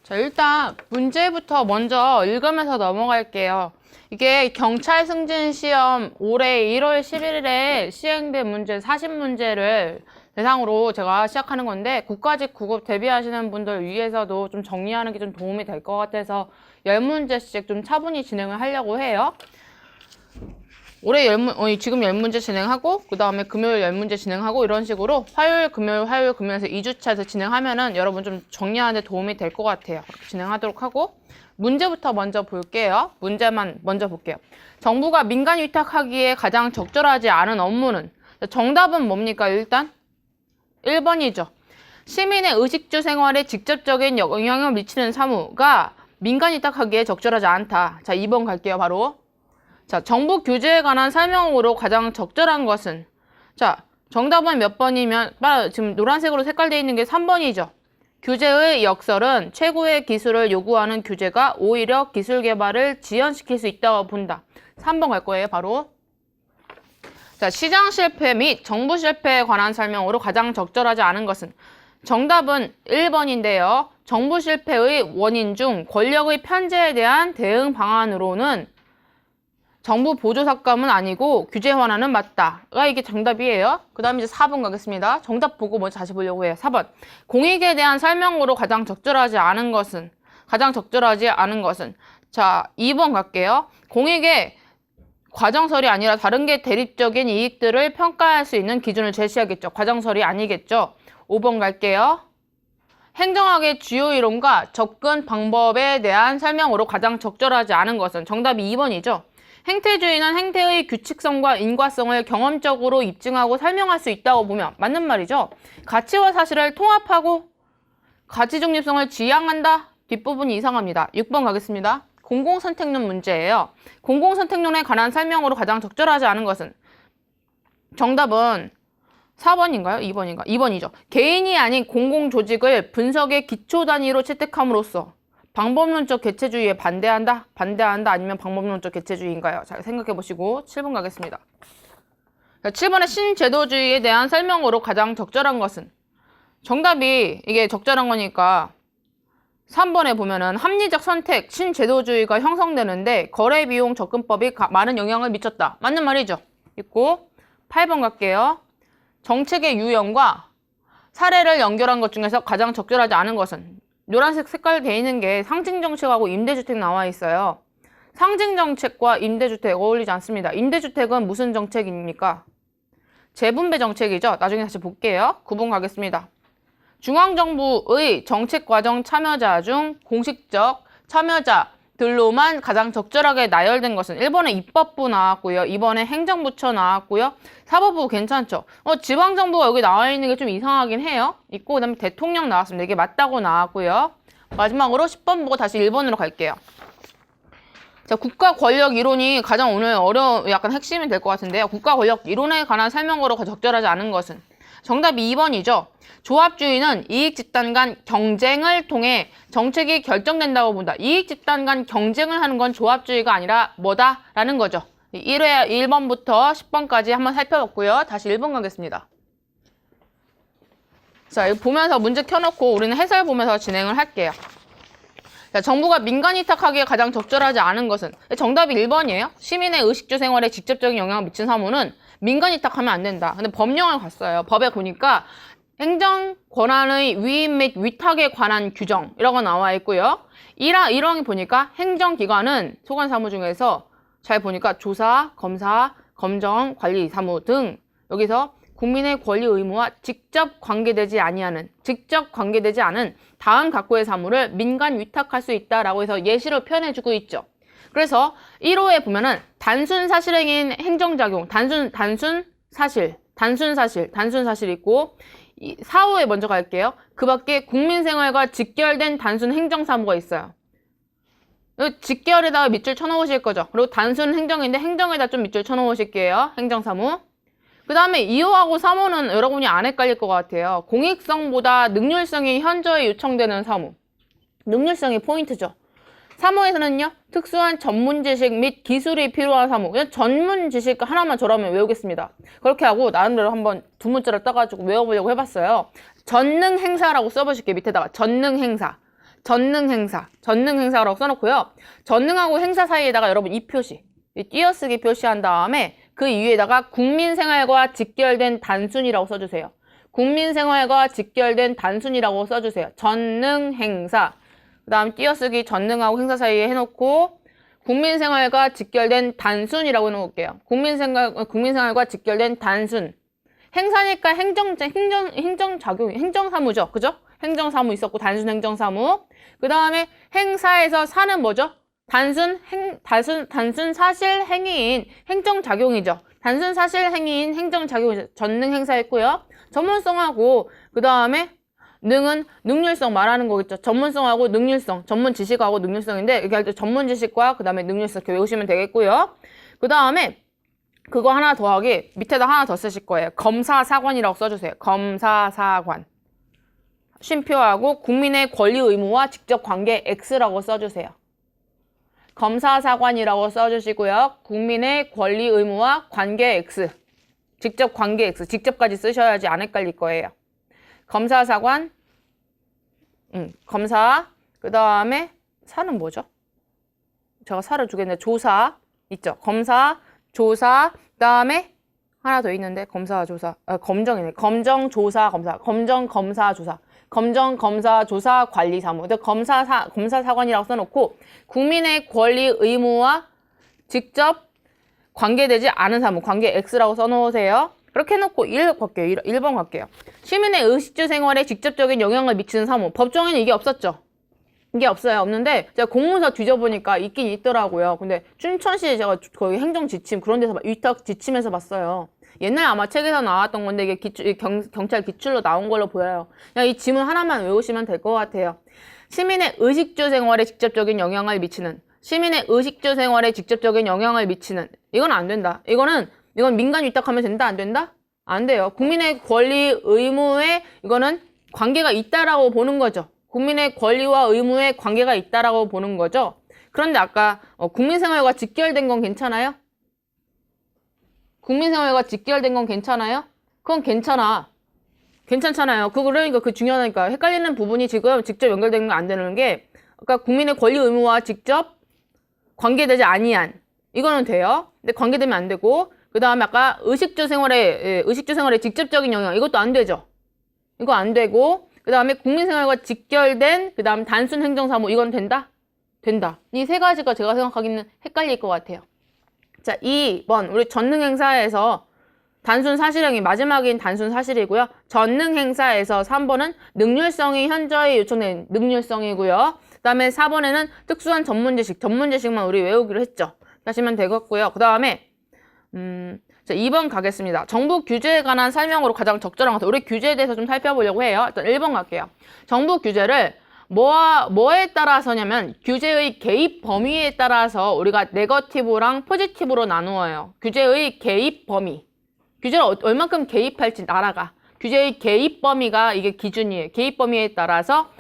자, 일단 문제부터 먼저 읽으면서 넘어갈게요. 이게 경찰 승진 시험 올해 1월 11일에 시행된 문제 40문제를 대상으로 제가 시작하는 건데 국가직 구급 대비하시는 분들 위해서도 좀 정리하는 게 좀 도움이 될 것 같아서 10문제씩 좀 차분히 진행을 하려고 해요. 올해 지금 10문제 진행하고 그 다음에 금요일 10문제 진행하고 이런 식으로 화요일, 금요일에서 2주차에서 진행하면은 여러분 좀 정리하는 데 도움이 될 것 같아요. 그렇게 진행하도록 하고 문제부터 먼저 볼게요. 문제만 먼저 볼게요. 정부가 민간 위탁하기에 가장 적절하지 않은 업무는 정답은 뭡니까? 일단 1번이죠. 시민의 의식주 생활에 직접적인 영향을 미치는 사무가 민간 위탁하기에 적절하지 않다. 자, 2번 갈게요. 바로 자, 정부 규제에 관한 설명으로 가장 적절한 것은 자, 정답은 몇 번이면 지금 노란색으로 색깔되어 있는 게 3번이죠. 규제의 역설은 최고의 기술을 요구하는 규제가 오히려 기술 개발을 지연시킬 수 있다고 본다. 3번 갈 거예요. 바로 자, 시장 실패 및 정부 실패에 관한 설명으로 가장 적절하지 않은 것은 정답은 1번인데요. 정부 실패의 원인 중 권력의 편제에 대한 대응 방안으로는 정부 보조 삭감은 아니고 규제 완화는 맞다가 이게 정답이에요. 그 다음에 이제 4번 가겠습니다. 정답 보고 먼저 다시 보려고 해요. 4번. 공익에 대한 설명으로 가장 적절하지 않은 것은 자, 2번 갈게요. 공익의 과정설이 아니라 다른 게 대립적인 이익들을 평가할 수 있는 기준을 제시하겠죠. 과정설이 아니겠죠. 5번 갈게요. 행정학의 주요 이론과 접근 방법에 대한 설명으로 가장 적절하지 않은 것은 정답이 2번이죠. 행태주의는 행태의 규칙성과 인과성을 경험적으로 입증하고 설명할 수 있다고 보면 맞는 말이죠. 가치와 사실을 통합하고 가치 중립성을 지향한다. 뒷부분이 이상합니다. 6번 가겠습니다. 공공선택론 문제예요. 공공선택론에 관한 설명으로 가장 적절하지 않은 것은 정답은 4번인가요? 2번인가? 2번이죠. 개인이 아닌 공공조직을 분석의 기초 단위로 채택함으로써 방법론적 개체주의에 반대한다? 아니면 방법론적 개체주의인가요? 잘 생각해 보시고 7번 가겠습니다. 7번의 신제도주의에 대한 설명으로 가장 적절한 것은 정답이 이게 적절한 거니까 3번에 보면은 합리적 선택, 신제도주의가 형성되는데 거래비용 접근법이 많은 영향을 미쳤다. 맞는 말이죠. 있고 8번 갈게요. 정책의 유형과 사례를 연결한 것 중에서 가장 적절하지 않은 것은 노란색 색깔 되어 있는 게 상징정책하고 임대주택 나와 있어요. 상징정책과 임대주택 어울리지 않습니다. 임대주택은 무슨 정책입니까? 재분배 정책이죠. 나중에 다시 볼게요. 9번 가겠습니다. 중앙정부의 정책과정 참여자 중 공식적 참여자들로만 가장 적절하게 나열된 것은 1번에 입법부 나왔고요. 2번에 행정부처 나왔고요. 사법부 괜찮죠? 지방정부가 여기 나와 있는 게 좀 이상하긴 해요. 있고 그다음에 대통령 나왔습니다. 이게 맞다고 나왔고요. 마지막으로 10번 보고 다시 1번으로 갈게요. 자, 국가 권력 이론이 가장 오늘 약간 핵심이 될 것 같은데요. 국가 권력 이론에 관한 설명으로 적절하지 않은 것은 정답이 2번이죠. 조합주의는 이익 집단 간 경쟁을 통해 정책이 결정된다고 본다. 이익 집단 간 경쟁을 하는 건 조합주의가 아니라 뭐다? 라는 거죠. 1번부터 10번까지 한번 살펴봤고요. 다시 1번 가겠습니다. 자, 이거 보면서 문제 켜놓고 우리는 해설 보면서 진행을 할게요. 자, 정부가 민간 위탁하기에 가장 적절하지 않은 것은 정답이 1번이에요. 시민의 의식주 생활에 직접적인 영향을 미친 사무는 민간 위탁하면 안 된다. 근데 법령을 갔어요. 법에 보니까 행정 권한의 위임 및 위탁에 관한 규정이라고 나와 있고요. 1항에 보니까 행정기관은 소관사무 중에서 잘 보니까 조사, 검사, 검정, 관리 사무 등 여기서 국민의 권리 의무와 직접 관계되지 않은 다음 각고의 사무를 민간 위탁할 수 있다라고 해서 예시로 표현해주고 있죠. 그래서 1호에 보면은 단순 사실행인 행정작용, 단순 사실 있고 4호에 먼저 갈게요. 그 밖에 국민생활과 직결된 단순 행정사무가 있어요. 직결에다가 밑줄 쳐놓으실 거죠. 그리고 단순 행정인데 행정에다 좀 밑줄 쳐놓으실게요. 행정사무. 그 다음에 2호하고 3호는 여러분이 안 헷갈릴 것 같아요. 공익성보다 능률성이 현저히 요청되는 사무. 능률성이 포인트죠. 3호에서는요. 특수한 전문 지식 및 기술이 필요한 사무. 그냥 전문 지식 하나만 저라면 외우겠습니다. 그렇게 하고 나름대로 한번 두 문자를 떠가지고 외워보려고 해봤어요. 전능 행사라고 써보실게요. 밑에다가 전능 행사. 전능 행사. 전능 행사라고 써놓고요. 전능하고 행사 사이에다가 여러분 이 표시, 이 띄어쓰기 표시한 다음에 그 이유에다가 국민생활과 직결된 단순이라고 써주세요. 국민생활과 직결된 단순이라고 써주세요. 전능 행사. 그 다음 띄어쓰기 전능하고 행사 사이에 해놓고 국민생활과 직결된 단순이라고 해놓을게요. 국민생활과 직결된 단순. 행사니까 행정사무죠. 그죠? 행정사무 있었고, 단순 행정사무. 그 다음에 행사에서 사는 뭐죠? 단순 사실 행위인 행정작용이죠. 단순 사실 행위인 행정작용이죠. 전능 행사했고요. 전문성하고, 그 다음에 능은 능률성 말하는 거겠죠. 전문성하고 능률성, 전문 지식하고 능률성인데, 이렇게 할 때 전문 지식과 그 다음에 능률성 이렇게 외우시면 되겠고요. 그 다음에 그거 하나 더하기 밑에다 하나 더 쓰실 거예요. 검사사관이라고 써주세요. 검사사관. 쉼표하고 국민의 권리 의무와 직접 관계 X라고 써주세요. 검사사관이라고 써주시고요. 국민의 권리 의무와 관계 X. 직접 관계 X. 직접까지 쓰셔야지 안 헷갈릴 거예요. 검사사관, 검사, 그 다음에 사는 뭐죠? 제가 사를 주겠는데 조사 있죠? 검사, 조사, 그 다음에 하나 더 있는데 검사, 조사, 검정이네. 검정, 조사, 검사, 검정, 검사, 조사, 검정, 검사, 조사, 관리, 사무. 검사사관이라고 써놓고 국민의 권리, 의무와 직접 관계되지 않은 사무, 관계 X라고 써놓으세요. 그렇게 해놓고 1번 갈게요. 시민의 의식주 생활에 직접적인 영향을 미치는 사무. 법정에는 이게 없었죠? 이게 없어요. 없는데 제가 공문서 뒤져보니까 있긴 있더라고요. 근데 춘천시에 제가 거의 행정지침 그런 데서 위탁 지침에서 봤어요. 옛날 아마 책에서 나왔던 건데 이게 경찰 기출로 나온 걸로 보여요. 그냥 이 지문 하나만 외우시면 될 것 같아요. 시민의 의식주 생활에 직접적인 영향을 미치는. 시민의 의식주 생활에 직접적인 영향을 미치는. 이건 안 된다. 이건 민간 위탁하면 된다? 안 된다? 안 돼요. 국민의 권리, 의무에 이거는 관계가 있다라고 보는 거죠. 국민의 권리와 의무에 관계가 있다라고 보는 거죠. 그런데 아까 국민생활과 직결된 건 괜찮아요? 국민생활과 직결된 건 괜찮아요? 그건 괜찮아. 괜찮잖아요. 그러니까 그 중요하니까 헷갈리는 부분이 지금 직접 연결되는 건 안 되는 게 아까 국민의 권리, 의무와 직접 관계되지 아니한 이거는 돼요. 근데 관계되면 안 되고 그 다음에 아까 의식주 생활에 직접적인 영향 이것도 안 되죠. 이거 안 되고 그 다음에 국민생활과 직결된 그 다음 단순 행정사무 이건 된다? 된다. 이 세 가지가 제가 생각하기는 헷갈릴 것 같아요. 자, 2번 우리 전능행사에서 단순 사실행위 마지막인 단순 사실이고요. 전능행사에서 3번은 능률성이 현저히 요청된 능률성이고요. 그 다음에 4번에는 특수한 전문지식만 우리 외우기로 했죠. 하시면 되겠고요. 그 다음에 자, 2번 가겠습니다. 정부 규제에 관한 설명으로 가장 적절한 것은 우리 규제에 대해서 좀 살펴보려고 해요. 일단 1번 갈게요. 정부 규제를 뭐에 따라서냐면 규제의 개입 범위에 따라서 우리가 네거티브랑 포지티브로 나누어요. 규제의 개입 범위. 규제를 얼만큼 개입할지 나라가. 규제의 개입 범위가 이게 기준이에요. 개입 범위에 따라서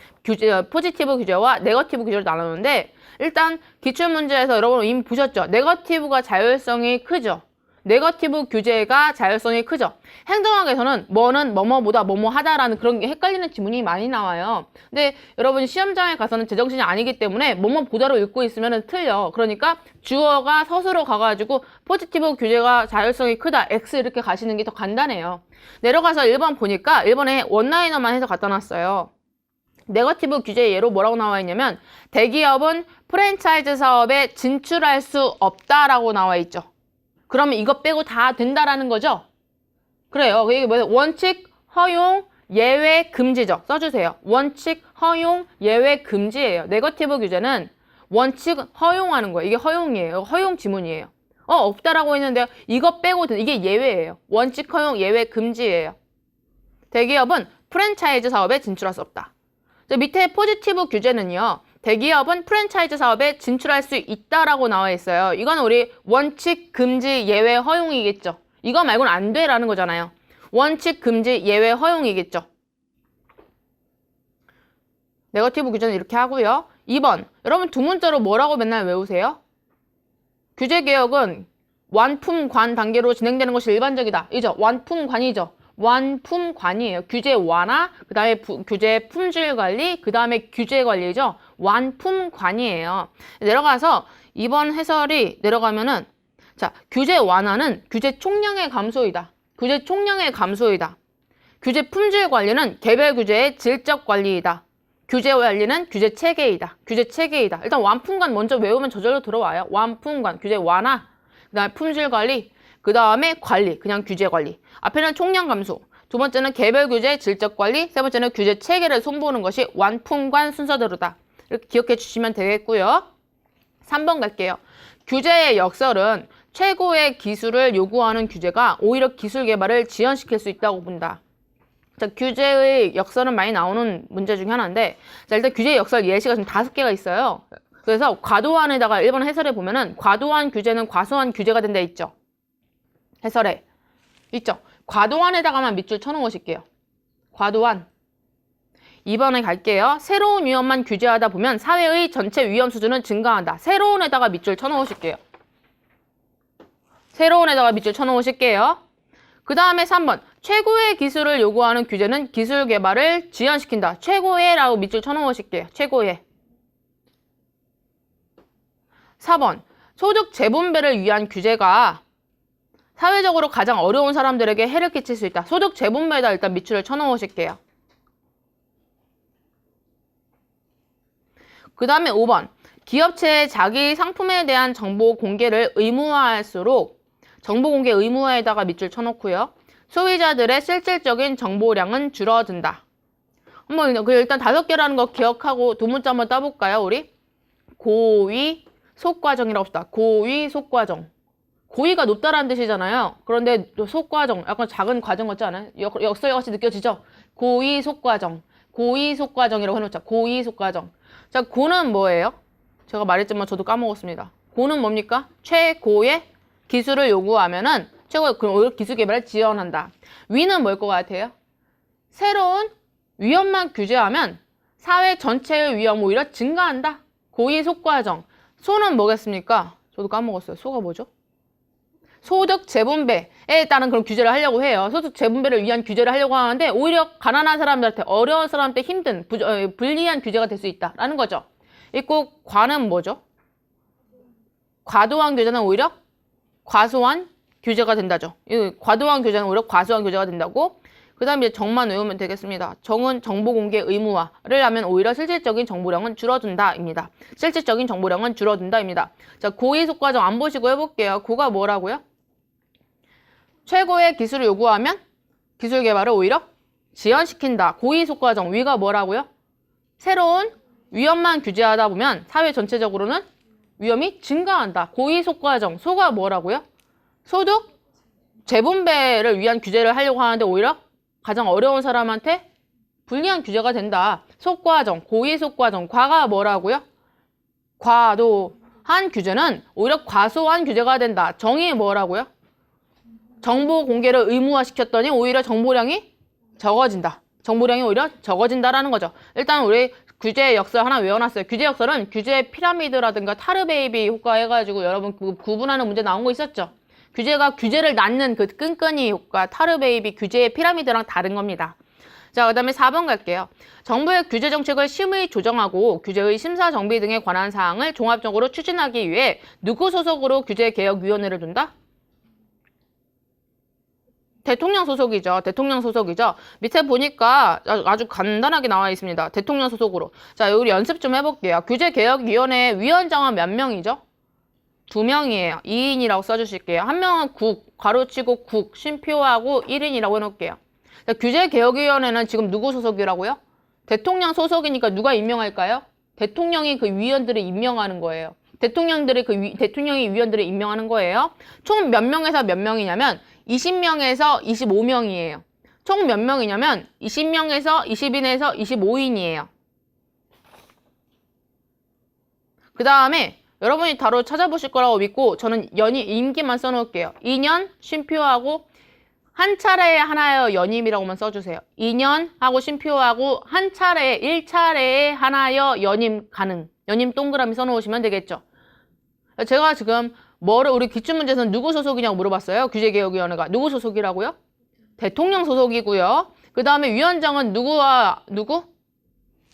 포지티브 규제와 네거티브 규제를 나누는데 일단 기출문제에서 여러분 이미 보셨죠? 네거티브가 자율성이 크죠? 네거티브 규제가 자율성이 크죠. 행정학에서는 뭐는 뭐뭐보다 뭐뭐하다라는 그런 게 헷갈리는 지문이 많이 나와요. 근데 여러분 시험장에 가서는 제정신이 아니기 때문에 뭐뭐보다로 읽고 있으면 틀려. 그러니까 주어가 서술로 가가지고 포지티브 규제가 자율성이 크다. X 이렇게 가시는 게 더 간단해요. 내려가서 1번 보니까 1번에 원라이너만 해서 갖다 놨어요. 네거티브 규제 예로 뭐라고 나와 있냐면 대기업은 프랜차이즈 사업에 진출할 수 없다라고 나와 있죠. 그러면 이거 빼고 다 된다라는 거죠? 그래요. 이게 뭐예요? 원칙, 허용, 예외, 금지죠. 써주세요. 원칙, 허용, 예외, 금지예요. 네거티브 규제는 원칙, 허용하는 거예요. 이게 허용이에요. 허용 지문이에요. 없다라고 했는데요. 이거 빼고 이게 예외예요. 원칙, 허용, 예외, 금지예요. 대기업은 프랜차이즈 사업에 진출할 수 없다. 밑에 포지티브 규제는요. 대기업은 프랜차이즈 사업에 진출할 수 있다라고 나와 있어요. 이건 우리 원칙, 금지, 예외, 허용이겠죠. 이거 말고는 안 돼라는 거잖아요. 원칙, 금지, 예외, 허용이겠죠. 네거티브 규제는 이렇게 하고요. 2번, 여러분 두 문자로 뭐라고 맨날 외우세요? 규제개혁은 완품관 단계로 진행되는 것이 일반적이다. 이죠? 완품관이죠. 완품관이에요. 규제 완화, 그 다음에 규제 품질 관리, 그 다음에 규제 관리죠. 완품관이에요. 내려가서 이번 해설이 내려가면은 자, 규제 완화는 규제 총량의 감소이다. 규제 총량의 감소이다. 규제 품질 관리는 개별 규제의 질적 관리이다. 규제 관리는 규제 체계이다. 규제 체계이다. 일단 완품관 먼저 외우면 저절로 들어와요. 완품관, 규제 완화, 그 다음에 품질 관리, 그 다음에 관리, 그냥 규제 관리. 앞에는 총량 감소, 두 번째는 개별 규제, 질적 관리, 세 번째는 규제 체계를 손보는 것이 완품관 순서대로다. 이렇게 기억해 주시면 되겠고요. 3번 갈게요. 규제의 역설은 최고의 기술을 요구하는 규제가 오히려 기술 개발을 지연시킬 수 있다고 본다. 자, 규제의 역설은 많이 나오는 문제 중에 하나인데, 자, 일단 규제의 역설 예시가 지금 5개가 있어요. 그래서 과도한에다가 1번 해설에 보면은 과도한 규제는 과소한 규제가 된다 있죠. 해설에 있죠. 과도한에다가만 밑줄 쳐놓으실게요. 과도한. 2번에 갈게요. 새로운 위험만 규제하다 보면 사회의 전체 위험 수준은 증가한다. 새로운에다가 밑줄 쳐놓으실게요. 새로운에다가 밑줄 쳐놓으실게요. 그 다음에 3번. 최고의 기술을 요구하는 규제는 기술 개발을 지연시킨다. 최고의라고 밑줄 쳐놓으실게요. 최고의. 4번. 소득 재분배를 위한 규제가 사회적으로 가장 어려운 사람들에게 해를 끼칠 수 있다. 소득 재분배에다 일단 밑줄을 쳐놓으실게요. 그 다음에 5번. 기업체의 자기 상품에 대한 정보 공개를 의무화할수록 정보 공개 의무화에다가 밑줄 쳐놓고요. 소비자들의 실질적인 정보량은 줄어든다. 한번 일단 5개라는 거 기억하고 두 문자 한번 따볼까요, 우리? 고위 속과정이라고 합시다. 고위 속과정. 고위가 높다라는 뜻이잖아요. 그런데 속과정, 약간 작은 과정 같지 않아요? 역설과 같이 느껴지죠? 고위 속과정. 고위 속과정이라고 해놓자. 고위 속과정. 자, 고는 뭐예요? 제가 말했지만 저도 까먹었습니다. 고는 뭡니까? 최고의 기술을 요구하면은 최고의 기술 개발을 지원한다. 위는 뭘 것 같아요? 새로운 위험만 규제하면 사회 전체의 위험 오히려 증가한다. 고위 속과정. 소는 뭐겠습니까? 저도 까먹었어요. 소가 뭐죠? 소득 재분배에 따른 그런 규제를 하려고 해요. 소득 재분배를 위한 규제를 하려고 하는데 오히려 가난한 사람들한테, 어려운 사람한테 힘든, 불리한 규제가 될 수 있다라는 거죠. 있고 과는 뭐죠? 과도한 규제는 오히려 과소한 규제가 된다죠. 과도한 규제는 오히려 과소한 규제가 된다고. 그 다음에 이제 정만 외우면 되겠습니다. 정은 정보 공개 의무화를 하면 오히려 실질적인 정보량은 줄어든다입니다. 실질적인 정보량은 줄어든다입니다. 자, 고위 속과정 안 보시고 해볼게요. 고가 뭐라고요? 최고의 기술을 요구하면 기술 개발을 오히려 지연시킨다. 고위 속과정. 위가 뭐라고요? 새로운 위험만 규제하다 보면 사회 전체적으로는 위험이 증가한다. 고위 속과정. 소가 뭐라고요? 소득 재분배를 위한 규제를 하려고 하는데 오히려 가장 어려운 사람한테 불리한 규제가 된다. 속과정, 고위 속과정. 과가 뭐라고요? 과도한 규제는 오히려 과소한 규제가 된다. 정이 뭐라고요? 정보 공개를 의무화시켰더니 오히려 정보량이 적어진다. 정보량이 오히려 적어진다라는 거죠. 일단 우리 규제 역설 하나 외워놨어요. 규제 역설은 규제 피라미드라든가 타르베이비 효과 해가지고 여러분 구분하는 문제 나온 거 있었죠? 규제가 규제를 낳는 그 끈끈이 효과, 타르베이비 규제의 피라미드랑 다른 겁니다. 자, 그 다음에 4번 갈게요. 정부의 규제 정책을 심의 조정하고 규제의 심사 정비 등에 관한 사항을 종합적으로 추진하기 위해 누구 소속으로 규제개혁위원회를 둔다? 대통령 소속이죠. 대통령 소속이죠. 밑에 보니까 아주 간단하게 나와 있습니다. 대통령 소속으로. 자, 여기 연습 좀 해볼게요. 규제개혁위원회 위원장은 몇 명이죠? 2명이에요. 2인이라고 써주실게요. 한 명은 국, 가로치고 국, 쉼표하고 1인이라고 해놓을게요. 자, 규제개혁위원회는 지금 누구 소속이라고요? 대통령 소속이니까 누가 임명할까요? 대통령이 그 위원들을 임명하는 거예요. 대통령이 위원들을 임명하는 거예요. 총 몇 명에서 몇 명이냐면 20명에서 25명이에요. 총 몇 명이냐면 20명에서 20인에서 25인이에요. 그 다음에 여러분이 바로 찾아보실 거라고 믿고 저는 임기만 써놓을게요. 2년 쉼표하고 한 차례에 하나여 연임이라고만 써주세요. 2년 하고 쉼표하고 한 차례에 1차례에 하나여 연임 가능. 연임 동그라미 써놓으시면 되겠죠. 제가 지금 우리 기출문제에서는 누구 소속이냐고 물어봤어요. 규제개혁위원회가. 누구 소속이라고요? 대통령 소속이고요. 그 다음에 위원장은 누구와 누구?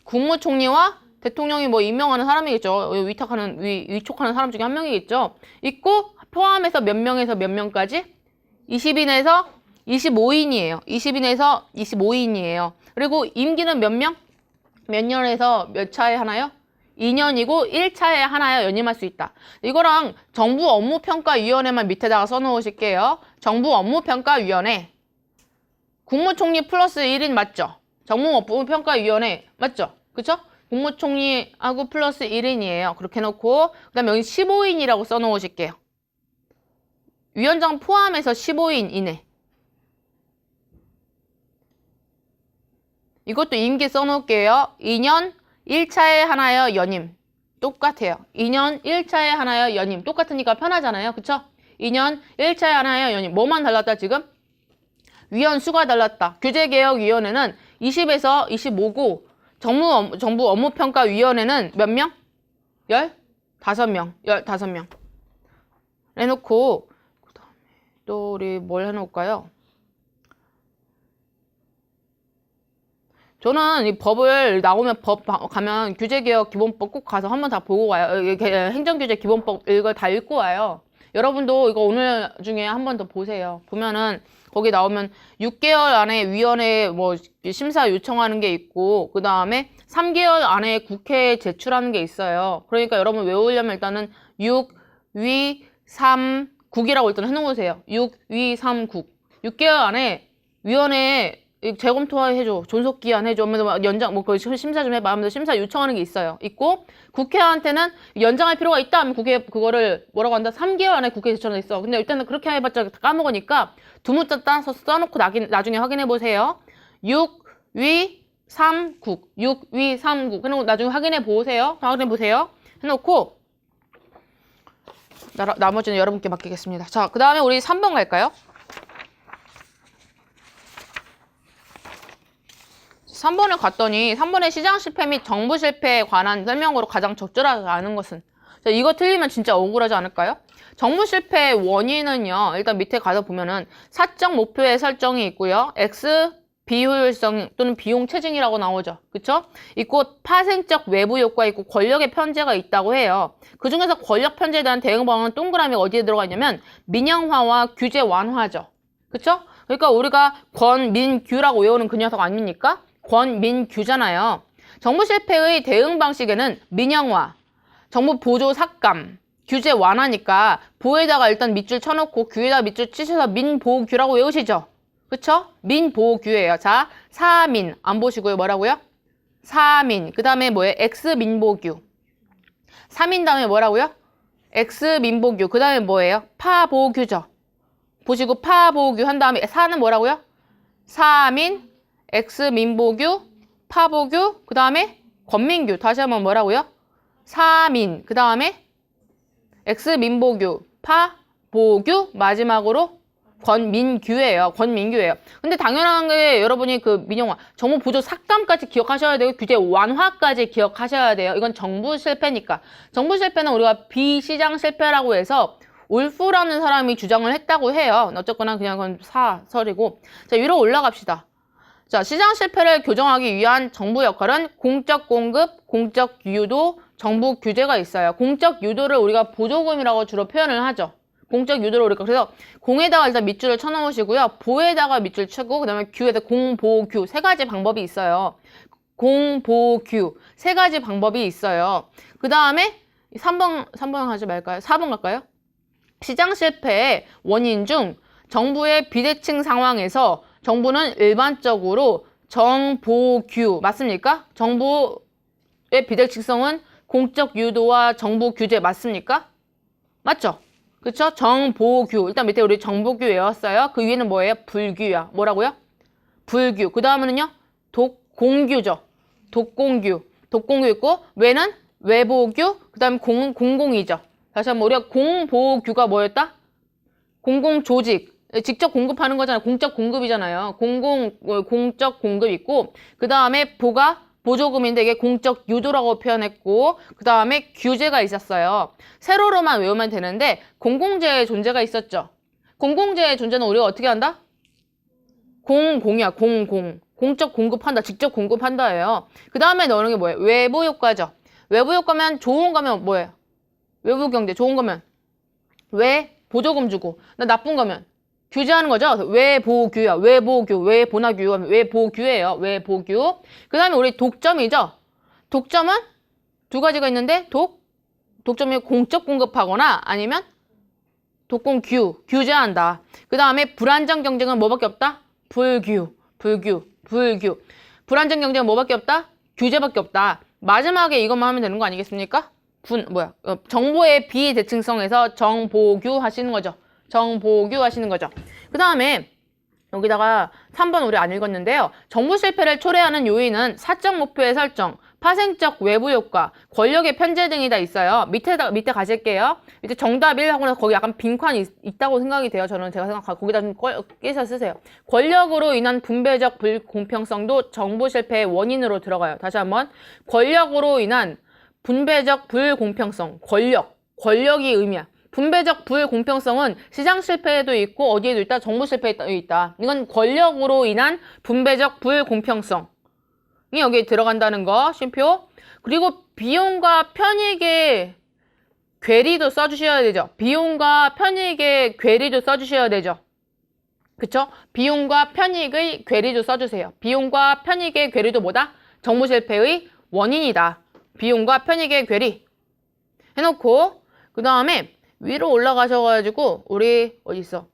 국무총리와 대통령이 뭐 임명하는 사람이겠죠. 위촉하는 사람 중에 한 명이겠죠. 있고 포함해서 몇 명에서 몇 명까지? 20인에서 25인이에요. 20인에서 25인이에요. 그리고 임기는 몇 명? 몇 년에서 몇 차에 하나요? 2년이고 1차에 하나요. 연임할 수 있다. 이거랑 정부 업무평가위원회만 밑에다가 써놓으실게요. 정부 업무평가위원회. 국무총리 플러스 1인 맞죠? 정부 업무평가위원회 맞죠? 그쵸? 국무총리하고 플러스 1인이에요. 그렇게 해놓고 그 다음에 여기 15인이라고 써놓으실게요. 위원장 포함해서 15인 이내. 이것도 임기 써놓을게요. 2년 1차에 하나여 연임. 똑같아요. 2년 1차에 하나여 연임. 똑같으니까 편하잖아요. 그쵸? 2년 1차에 하나여 연임. 뭐만 달랐다 지금? 위원 수가 달랐다. 규제개혁위원회는 20에서 25고 정부 업무평가위원회는 몇 명? 15명. 15명. 해놓고 그 다음에 또 우리 뭘 해놓을까요? 저는 이 법을 나오면 법 가면 규제개혁 기본법 꼭 가서 한번 다 보고 와요. 행정규제 기본법 이걸 다 읽고 와요. 여러분도 이거 오늘 중에 한 번 더 보세요. 보면은 거기 나오면 6개월 안에 위원회에 뭐 심사 요청하는 게 있고 그 다음에 3개월 안에 국회에 제출하는 게 있어요. 그러니까 여러분 외우려면 일단은 6, 위, 3, 국이라고 일단 해놓으세요. 6, 위, 3, 국. 6개월 안에 위원회에 재검토해줘. 존속기한 해줘. 연장, 심사 좀 해봐. 하면서 심사 요청하는 게 있어요. 있고, 국회한테는 연장할 필요가 있다 하면 국회 그거를 뭐라고 한다? 3개월 안에 국회에 제출하는 게 있어. 근데 일단은 그렇게 해봤자 까먹으니까 두 문자 따서 써놓고 나중에 확인해보세요. 6, 위, 3, 국. 6, 위, 3, 국. 해놓고 나중에 확인해보세요. 해놓고, 나머지는 여러분께 맡기겠습니다. 자, 그 다음에 우리 3번 갈까요? 3번을 갔더니 3번의 시장 실패 및 정부 실패에 관한 설명으로 가장 적절하지 않은 것은 자, 이거 틀리면 진짜 억울하지 않을까요? 정부 실패의 원인은요. 일단 밑에 가서 보면은 사적 목표의 설정이 있고요. X 비효율성 또는 비용 체증이라고 나오죠. 그쵸? 있고 파생적 외부 효과 있고 권력의 편제가 있다고 해요. 그 중에서 권력 편제에 대한 대응 방안은 동그라미 어디에 들어가 있냐면 민영화와 규제 완화죠. 그쵸? 그러니까 우리가 권민규라고 외우는 그 녀석 아닙니까? 권민규잖아요. 정부 실패의 대응 방식에는 민영화, 정부 보조 삭감, 규제 완화니까 보에다가 일단 밑줄 쳐놓고 규에다 밑줄 치셔서 민보규라고 외우시죠? 그쵸? 민보규예요. 자, 사민 안 보시고요. 뭐라고요? 사민. 그 다음에 뭐예요? X민보규. 3인 다음에 뭐라고요? X민보규. 그 다음에 뭐예요? 파보규죠. 보시고 파보규 한 다음에 4는 뭐라고요? 3인 X민보규, 파보규, 그 다음에 권민규. 다시 한번 뭐라고요? 3인, 그 다음에 X민보규, 파보규, 마지막으로 권민규예요. 권민규예요. 근데 당연한 게 여러분이 그 민영화, 정부 보조 삭감까지 기억하셔야 되고 규제 완화까지 기억하셔야 돼요. 이건 정부 실패니까. 정부 실패는 우리가 비시장 실패라고 해서 울프라는 사람이 주장을 했다고 해요. 어쨌거나 그냥 그건 사설이고. 자, 위로 올라갑시다. 자, 시장 실패를 교정하기 위한 정부 역할은 공적 공급, 공적 유도, 정부 규제가 있어요. 공적 유도를 우리가 보조금이라고 주로 표현을 하죠. 공적 유도를 우리가 그래서 공에다가 일단 밑줄을 쳐놓으시고요. 보에다가 밑줄 치고 그다음에 규에다 공보규 세 가지 방법이 있어요. 공보규 세 가지 방법이 있어요. 그 다음에 3번 하지 말까요? 4번 갈까요? 시장 실패의 원인 중 정부의 비대칭 상황에서 정부는 일반적으로 정보규 맞습니까? 정부의 비대칭성은 공적 유도와 정부 규제 맞습니까? 맞죠? 그쵸? 정보규. 일단 밑에 우리 정보규 외웠어요. 그 위에는 뭐예요? 불규야. 뭐라고요? 불규. 그 다음은요? 독공규죠. 독공규. 독공규 있고 외는 외보규. 그 다음에 공은 공공이죠. 다시 한번 우리가 공보규가 뭐였다? 공공조직. 직접 공급하는 거잖아요. 공적 공급이잖아요. 공적 공급 있고 그 다음에 보가 보조금인데 이게 공적 유도라고 표현했고 그 다음에 규제가 있었어요. 세로로만 외우면 되는데 공공재의 존재가 있었죠. 공공재의 존재는 우리가 어떻게 한다? 공이야, 공적 공급한다, 직접 공급한다예요. 그 다음에 넣는 게 뭐예요? 외부 효과죠. 외부 효과면 좋은 거면 뭐예요? 외부 경제, 좋은 거면 왜 보조금 주고, 나쁜 거면 규제하는 거죠. 외보규야. 외보규, 외보나규, 외보규예요. 외보규. 그 다음에 우리 독점이죠. 독점은 두 가지가 있는데 독점이 공적 공급하거나 아니면 독공규, 규제한다. 그 다음에 불안정 경쟁은 뭐밖에 없다? 불규. 불안정 경쟁은 뭐밖에 없다? 규제밖에 없다. 마지막에 이것만 하면 되는 거 아니겠습니까? 정보의 비대칭성에서 정보규 하시는 거죠. 정보규 하시는 거죠. 그 다음에 여기다가 3번 우리 안 읽었는데요. 정부 실패를 초래하는 요인은 사적 목표의 설정, 파생적 외부 효과, 권력의 편제 등이 다 있어요. 밑에 가실게요. 이제 정답 1 하고 나서 거기 약간 빈칸이 있다고 생각이 돼요. 제가 생각하고 거기다 좀 끼서 쓰세요. 권력으로 인한 분배적 불공평성도 정부 실패의 원인으로 들어가요. 다시 한번. 권력으로 인한 분배적 불공평성, 권력이 의미야. 분배적 불공평성은 시장 실패에도 있고 어디에도 있다? 정부 실패에도 있다. 이건 권력으로 인한 분배적 불공평성이 여기에 들어간다는 거, 쉼표. 그리고 비용과 편익의 괴리도 써주셔야 되죠. 비용과 편익의 괴리도 써주셔야 되죠. 그쵸? 비용과 편익의 괴리도 써주세요. 비용과 편익의 괴리도 뭐다? 정부 실패의 원인이다. 비용과 편익의 괴리 해놓고 그 다음에 위로 올라가셔가지고 우리 어디 있어?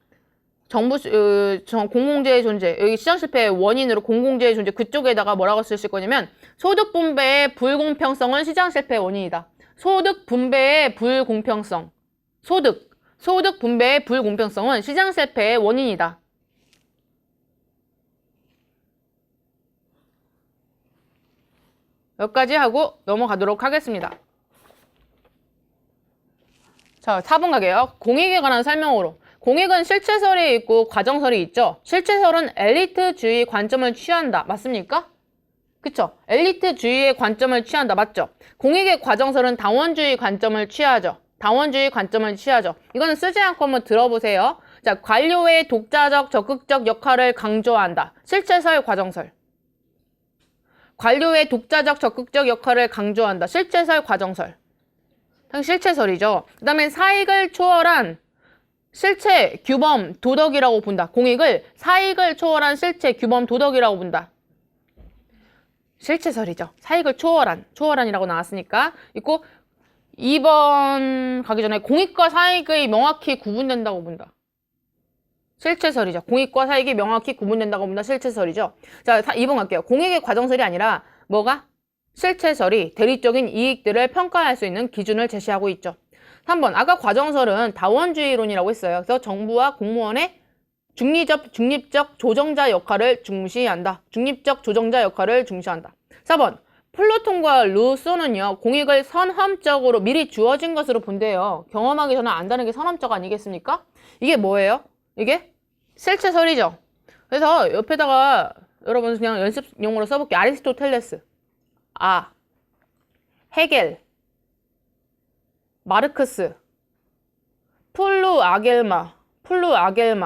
공공재의 존재, 여기 시장 실패의 원인으로 공공재의 존재 그쪽에다가 뭐라고 쓰실 거냐면 소득 분배의 불공평성은 시장 실패의 원인이다. 소득 분배의 불공평성, 소득 분배의 불공평성은 시장 실패의 원인이다. 여기까지 하고 넘어가도록 하겠습니다. 자, 4번 가게요. 공익에 관한 설명으로. 공익은 실체설이 있고 과정설이 있죠. 실체설은 엘리트주의 관점을 취한다. 맞습니까? 그쵸? 엘리트주의의 관점을 취한다. 맞죠? 공익의 과정설은 다원주의 관점을 취하죠. 다원주의 관점을 취하죠. 이거는 쓰지 않고 한번 들어보세요. 자, 관료의 독자적, 적극적 역할을 강조한다. 실체설, 과정설. 관료의 독자적, 적극적 역할을 강조한다. 실체설, 과정설. 실체설이죠. 그 다음에 사익을 초월한 실체, 규범, 도덕이라고 본다. 공익을 사익을 초월한 실체, 규범, 도덕이라고 본다. 실체설이죠. 사익을 초월한이라고 나왔으니까 있고 2번 가기 전에 공익과 사익의 명확히 구분된다고 본다. 실체설이죠. 공익과 사익이 명확히 구분된다고 본다. 실체설이죠. 자, 2번 갈게요. 공익의 과정설이 아니라 뭐가? 실체설이 대리적인 이익들을 평가할 수 있는 기준을 제시하고 있죠. 3번, 아까 과정설은 다원주의론이라고 했어요. 그래서 정부와 공무원의 중립적 조정자 역할을 중시한다. 중립적 조정자 역할을 중시한다. 4번, 플라톤과 루소는요, 공익을 선험적으로 미리 주어진 것으로 본대요. 경험하기 전에 안다는 게 선험적 아니겠습니까? 이게 뭐예요? 이게 실체설이죠. 그래서 옆에다가 여러분 그냥 연습용으로 써볼게요. 아리스토텔레스, 헤겔, 마르크스, 플루아겔마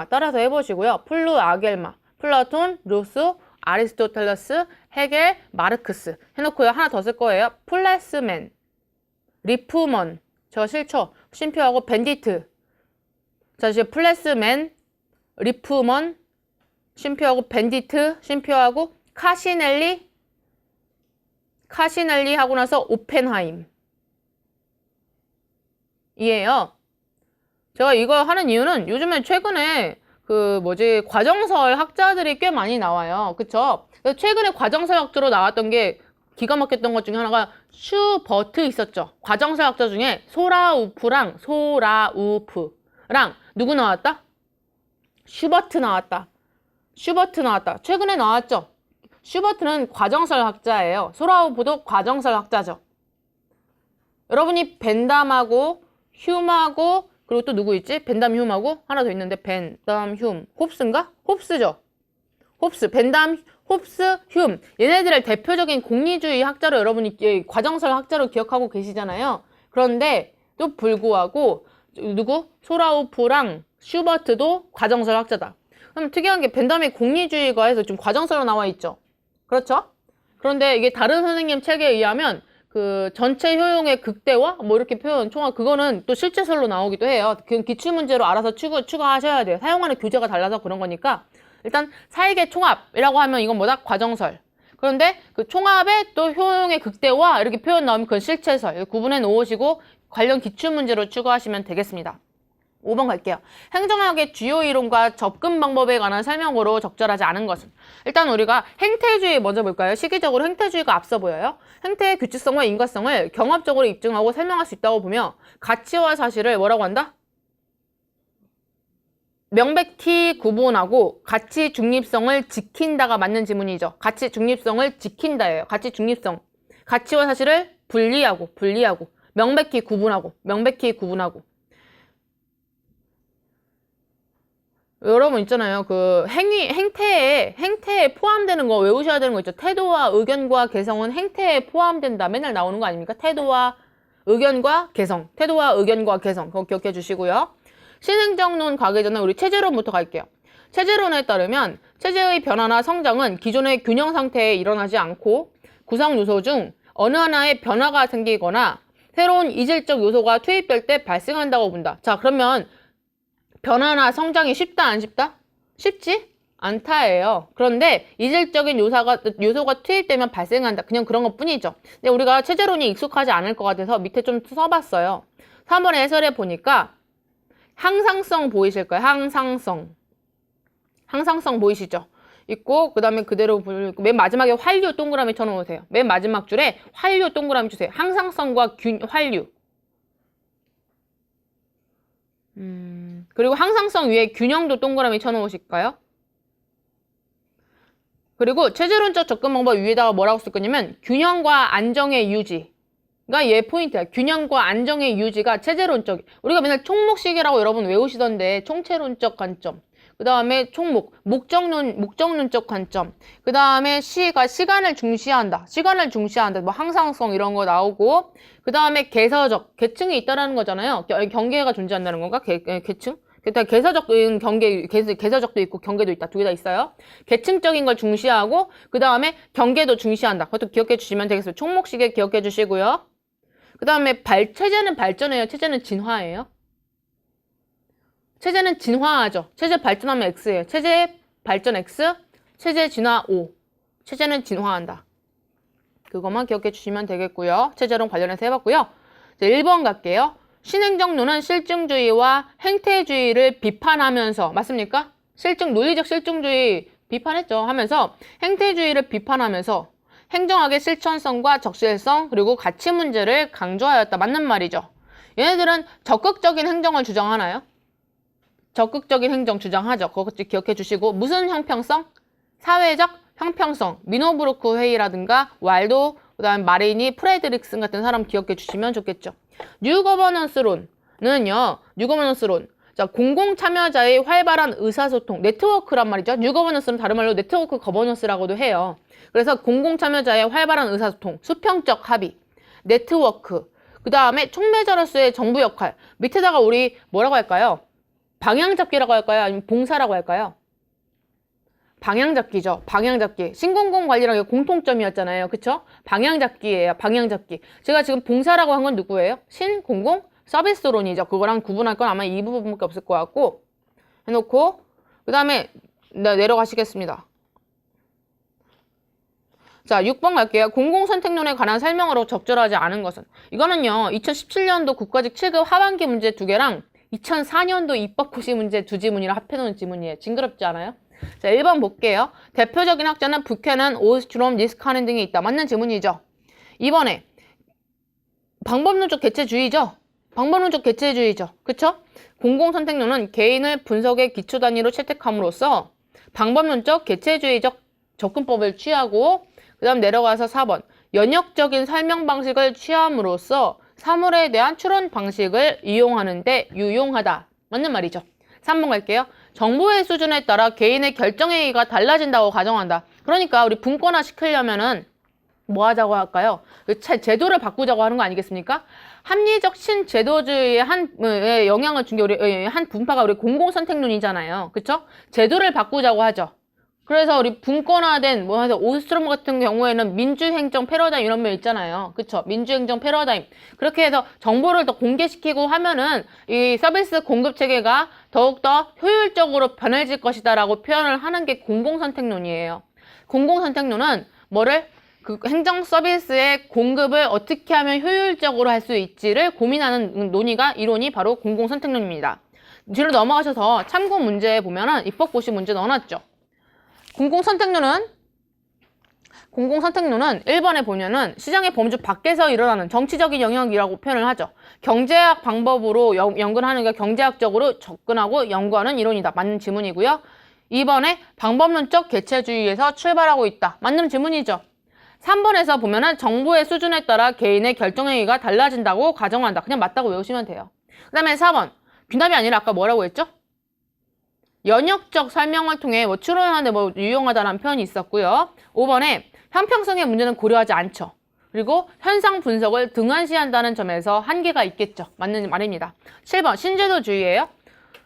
따라서 해보시고요. 플루아겔마, 플라톤, 루소, 아리스토텔레스, 헤겔, 마르크스 해놓고요. 하나 더 쓸 거예요. 플레스맨, 리프먼, 저 실초, 쉼표하고 밴디트. 자, 이제 플레스맨, 리프먼, 쉼표하고 밴디트, 쉼표하고 카시넬리 하고 나서 오펜하임. 이에요. 제가 이거 하는 이유는 요즘에 최근에 과정설 학자들이 꽤 많이 나와요. 그쵸? 최근에 과정설 학자로 나왔던 게 기가 막혔던 것 중에 하나가 슈버트 있었죠. 과정설 학자 중에 소라우프랑 누구 나왔다? 슈버트 나왔다. 최근에 나왔죠. 슈버트는 과정설 학자예요. 소라우프도 과정설 학자죠. 여러분이 벤담하고 휴마고 그리고 또 누구 있지? 벤담 휴마고 하나 더 있는데 벤담 휴 홉스인가? 홉스죠. 벤담, 홉스, 휴 얘네들을 대표적인 공리주의 학자로 여러분이 과정설 학자로 기억하고 계시잖아요. 그런데 또 불구하고 누구? 소라우프랑 슈버트도 과정설 학자다. 그럼 특이한 게 벤담이 공리주의가 해서 좀 과정서로 나와 있죠. 그렇죠? 그런데 이게 다른 선생님 책에 의하면 그 전체 효용의 극대화 뭐 이렇게 표현 총합 그거는 또 실제설로 나오기도 해요. 그건 기출문제로 알아서 추가하셔야 돼요. 사용하는 교재가 달라서 그런 거니까 일단 사익의 총합이라고 하면 이건 뭐다? 과정설. 그런데 그 총합에 또 효용의 극대화 이렇게 표현 나오면 그건 실체설. 구분해 놓으시고 관련 기출문제로 추가하시면 되겠습니다. 5번 갈게요. 행정학의 주요 이론과 접근 방법에 관한 설명으로 적절하지 않은 것은? 일단 우리가 행태주의 먼저 볼까요? 시기적으로 행태주의가 앞서 보여요. 행태의 규칙성과 인과성을 경합적으로 입증하고 설명할 수 있다고 보며 가치와 사실을 뭐라고 한다? 명백히 구분하고 가치 중립성을 지킨다가 맞는 지문이죠. 가치 중립성을 지킨다예요. 가치 중립성. 가치와 사실을 분리하고 명백히 구분하고 여러분 있잖아요. 그 행태에 포함되는 거 외우셔야 되는 거 있죠. 태도와 의견과 개성은 행태에 포함된다. 맨날 나오는 거 아닙니까? 태도와 의견과 개성. 그거 기억해 주시고요. 신행정론 가기 전에 우리 체제론부터 갈게요. 체제론에 따르면 체제의 변화나 성장은 기존의 균형 상태에 일어나지 않고 구성 요소 중 어느 하나의 변화가 생기거나 새로운 이질적 요소가 투입될 때 발생한다고 본다. 자, 그러면 변화나 성장이 쉽다 안 쉽다? 쉽지 않다예요. 그런데 이질적인 요소가 투입되면 발생한다. 그냥 그런 것 뿐이죠. 근데 우리가 체제론이 익숙하지 않을 것 같아서 밑에 좀 써봤어요. 3번에 해설해 보니까 항상성 보이실 거예요. 항상성 보이시죠? 있고 그 다음에 그대로 맨 마지막에 활류 동그라미 쳐놓으세요. 맨 마지막 줄에 활류 동그라미 주세요. 항상성과 활류. 그리고 항상성 위에 균형도 동그라미 쳐놓으실까요? 그리고 체제론적 접근 방법 위에다가 뭐라고 쓸 거냐면 균형과 안정의 유지가 얘 포인트야. 균형과 안정의 유지가 체제론적. 우리가 맨날 총목식이라고 여러분 외우시던데 총체론적 관점. 그 다음에 목적론적 관점. 그 다음에 시가 시간을 중시한다. 뭐 항상성 이런 거 나오고. 그 다음에 계층이 있다라는 거잖아요. 경계가 존재한다는 건가? 계층? 일단 계서적도 있고 경계도 있다. 두 개 다 있어요. 계층적인 걸 중시하고 그 다음에 경계도 중시한다. 그것도 기억해 주시면 되겠습니다. 총목시계 기억해 주시고요. 그 다음에 체제는 발전해요. 체제는 진화예요. 체제는 진화하죠. 체제 발전하면 X예요. 체제 발전 X, 체제 진화 O. 체제는 진화한다. 그것만 기억해 주시면 되겠고요. 체제론 관련해서 해봤고요. 이제 1번 갈게요. 신행정론은 실증주의와 행태주의를 비판하면서 맞습니까? 논리적 실증주의 비판했죠. 하면서 행태주의를 비판하면서 행정학의 실천성과 적실성 그리고 가치 문제를 강조하였다. 맞는 말이죠. 얘네들은 적극적인 행정을 주장하나요? 적극적인 행정 주장하죠. 그것 기억해 주시고 무슨 형평성? 사회적 형평성. 미노브루크 회의라든가 왈도, 그 다음 마리니, 프레드릭슨 같은 사람 기억해 주시면 좋겠죠. 뉴거버넌스론. 자, 공공참여자의 활발한 의사소통, 네트워크란 말이죠. 뉴거버넌스는 다른 말로 네트워크 거버넌스라고도 해요. 그래서 공공참여자의 활발한 의사소통, 수평적 합의, 네트워크, 그 다음에 촉매자로서의 정부 역할. 밑에다가 우리 뭐라고 할까요? 방향잡기라고 할까요? 아니면 봉사라고 할까요? 방향잡기죠. 방향잡기. 신공공관리랑 공통점이었잖아요. 그쵸? 방향잡기예요. 방향잡기. 제가 지금 봉사라고 한 건 누구예요? 신공공 서비스론이죠. 그거랑 구분할 건 아마 이 부분밖에 없을 것 같고 해놓고 그 다음에 내려가시겠습니다. 자, 6번 갈게요. 공공선택론에 관한 설명으로 적절하지 않은 것은? 이거는요. 2017년도 국가직 7급 하반기 문제 2개랑 2004년도 입학고시 문제 2지문이랑 합해놓은 지문이에요. 징그럽지 않아요? 자, 1번 볼게요. 대표적인 학자는 부캐넌, 오스트롬, 니스카넨 등이 있다. 맞는 지문이죠. 2번에 방법론적 개체주의죠. 그쵸? 공공선택론은 개인을 분석의 기초 단위로 채택함으로써 방법론적 개체주의적 접근법을 취하고 그 다음 내려가서 4번 연역적인 설명 방식을 취함으로써 사물에 대한 추론 방식을 이용하는데 유용하다. 맞는 말이죠. 3번 갈게요. 정보의 수준에 따라 개인의 결정행위가 달라진다고 가정한다. 그러니까 우리 분권화 시키려면은 뭐 하자고 할까요? 제도를 바꾸자고 하는 거 아니겠습니까? 합리적 신제도주의의 영향을 준 게 우리 한 분파가 우리 공공선택론이잖아요. 그쵸? 제도를 바꾸자고 하죠. 그래서 우리 분권화된 오스트롬 같은 경우에는 민주행정 패러다임 이런 면 있잖아요. 그쵸? 민주행정 패러다임. 그렇게 해서 정보를 더 공개시키고 하면은 이 서비스 공급 체계가 더욱더 효율적으로 변해질 것이다라고 표현을 하는 게 공공선택론이에요. 공공선택론은 그 행정 서비스의 공급을 어떻게 하면 효율적으로 할 수 있지를 고민하는 이론이 바로 공공선택론입니다. 뒤로 넘어가셔서 참고 문제에 보면은 입법고시 문제 넣어놨죠. 공공선택론은 1번에 보면은 시장의 범주 밖에서 일어나는 정치적인 영역이라고 표현을 하죠. 경제학 방법으로 연구하는 게 경제학적으로 접근하고 연구하는 이론이다. 맞는 지문이고요. 2번에 방법론적 개체주의에서 출발하고 있다. 맞는 지문이죠. 3번에서 보면은 정보의 수준에 따라 개인의 결정행위가 달라진다고 가정한다. 그냥 맞다고 외우시면 돼요. 그 다음에 4번. 귀납이 아니라 아까 뭐라고 했죠? 연역적 설명을 통해 추론하는데 유용하다는 표현이 있었고요. 5번에 형평성의 문제는 고려하지 않죠. 그리고 현상 분석을 등한시한다는 점에서 한계가 있겠죠. 맞는 말입니다. 7번 신제도주의예요.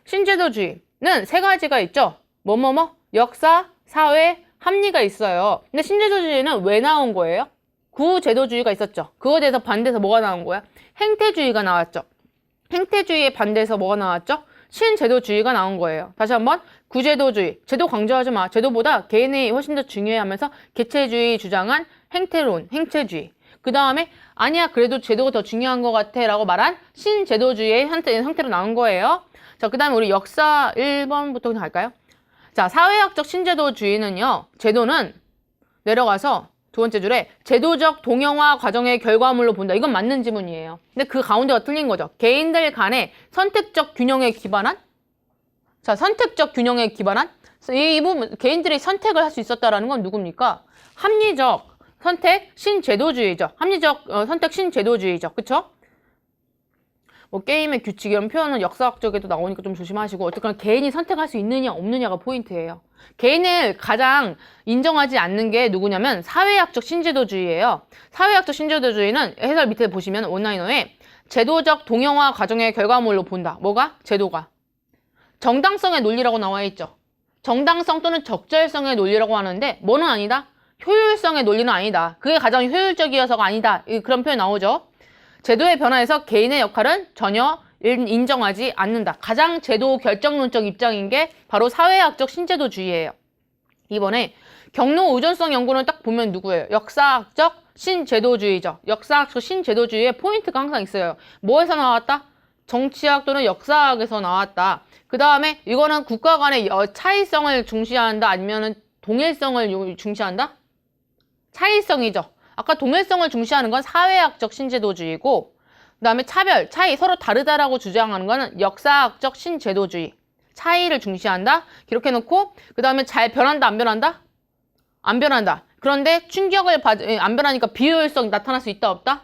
신제도주의는 세 가지가 있죠. 역사, 사회, 합리가 있어요. 근데 신제도주의는 왜 나온 거예요? 구제도주의가 있었죠. 그거에 대해서 반대해서 뭐가 나온 거야? 행태주의가 나왔죠. 행태주의에 반대해서 뭐가 나왔죠? 신제도주의가 나온 거예요. 다시 한번 구제도주의, 제도 강조하지 마. 제도보다 개인이 훨씬 더 중요해하면서 개체주의 주장한 행태론, 행체주의. 그 다음에 아니야 그래도 제도가 더 중요한 것 같아 라고 말한 신제도주의의 형태로 나온 거예요. 자, 그 다음에 우리 역사 1번부터 그냥 갈까요? 자, 사회학적 신제도주의는요. 제도는 내려가서 두 번째 줄에 제도적 동형화 과정의 결과물로 본다. 이건 맞는 지문이에요. 근데 그 가운데가 틀린 거죠. 개인들 간의 선택적 균형에 기반한? 자, 선택적 균형에 기반한? 이 부분, 개인들이 선택을 할 수 있었다라는 건 누굽니까? 합리적 선택 신제도주의죠. 합리적 선택 신제도주의죠. 그쵸? 게임의 규칙 이런 표현은 역사학적에도 나오니까 좀 조심하시고 어쨌거나 개인이 선택할 수 있느냐 없느냐가 포인트예요. 개인을 가장 인정하지 않는 게 누구냐면 사회학적 신제도주의예요. 사회학적 신제도주의는 해설 밑에 보시면 원라이너에 제도적 동형화 과정의 결과물로 본다. 뭐가? 제도가. 정당성의 논리라고 나와 있죠. 정당성 또는 적절성의 논리라고 하는데 뭐는 아니다? 효율성의 논리는 아니다. 그게 가장 효율적이어서가 아니다. 그런 표현 나오죠. 제도의 변화에서 개인의 역할은 전혀 인정하지 않는다. 가장 제도 결정론적 입장인 게 바로 사회학적 신제도주의예요. 이번에 경로 의존성 연구는 딱 보면 누구예요? 역사학적 신제도주의죠. 역사학적 신제도주의의 포인트가 항상 있어요. 뭐에서 나왔다? 정치학 또는 역사학에서 나왔다. 그 다음에 이거는 국가 간의 차이성을 중시한다? 아니면 동일성을 중시한다? 차이성이죠. 아까 동일성을 중시하는 건 사회학적 신제도주의고 그 다음에 차별, 차이, 서로 다르다라고 주장하는 거는 역사학적 신제도주의. 차이를 중시한다. 기록해놓고 그 다음에 잘 변한다, 안 변한다? 안 변한다. 그런데 안 변하니까 비효율성이 나타날 수 있다, 없다?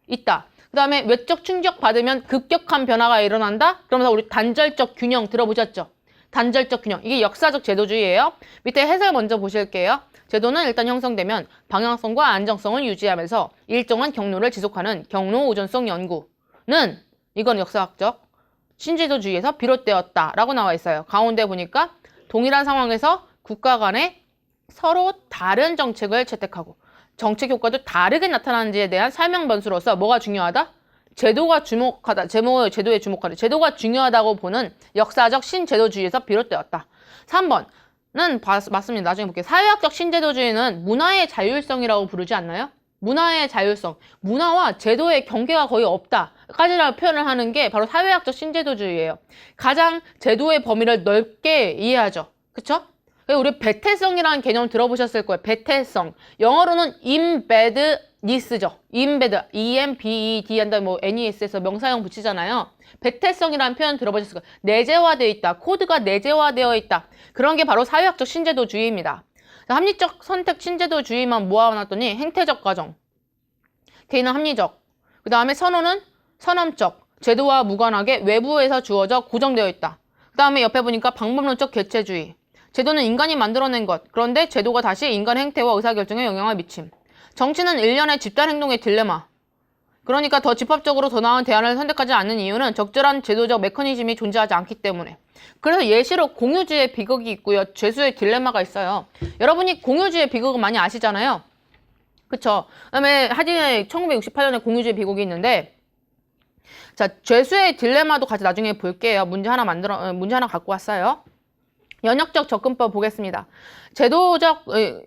있다. 그 다음에 외적 충격 받으면 급격한 변화가 일어난다? 그러면서 우리 단절적 균형 들어보셨죠? 단절적 균형. 이게 역사적 제도주의예요. 밑에 해설 먼저 보실게요. 제도는 일단 형성되면 방향성과 안정성을 유지하면서 일정한 경로를 지속하는 경로 의존성 연구는 이건 역사학적 신제도주의에서 비롯되었다라고 나와 있어요. 가운데 보니까 동일한 상황에서 국가 간에 서로 다른 정책을 채택하고 정책 효과도 다르게 나타나는지에 대한 설명 변수로서 뭐가 중요하다? 제도가 주목하다. 제도에 주목하다. 제도가 중요하다고 보는 역사적 신제도주의에서 비롯되었다. 3번은 맞습니다. 나중에 볼게요. 사회학적 신제도주의는 문화의 자율성이라고 부르지 않나요? 문화의 자율성. 문화와 제도의 경계가 거의 없다까지라고 표현을 하는 게 바로 사회학적 신제도주의예요. 가장 제도의 범위를 넓게 이해하죠. 그쵸? 우리 배태성이라는 개념 들어보셨을 거예요. 배태성. 영어로는 embeddedness죠. embed, E-M-B-E-D 한다 NES에서 명사형 붙이잖아요. 배태성이라는 표현 들어보셨을 거예요. 내재화되어 있다. 코드가 내재화되어 있다. 그런 게 바로 사회학적 신제도주의입니다. 합리적 선택 신제도주의만 모아놨더니 행태적 과정. 개인은 합리적. 그 다음에 선호는 선험적. 제도와 무관하게 외부에서 주어져 고정되어 있다. 그 다음에 옆에 보니까 방법론적 개체주의. 제도는 인간이 만들어낸 것. 그런데 제도가 다시 인간 행태와 의사결정에 영향을 미침. 정치는 일련의 집단 행동의 딜레마. 그러니까 더 집합적으로 더 나은 대안을 선택하지 않는 이유는 적절한 제도적 메커니즘이 존재하지 않기 때문에. 그래서 예시로 공유주의 비극이 있고요. 죄수의 딜레마가 있어요. 여러분이 공유주의 비극은 많이 아시잖아요. 그쵸? 그다음에 하진의 1968년에 공유주의 비극이 있는데, 자, 죄수의 딜레마도 같이 나중에 볼게요. 문제 하나 갖고 왔어요. 연역적 접근법 보겠습니다. 제도적,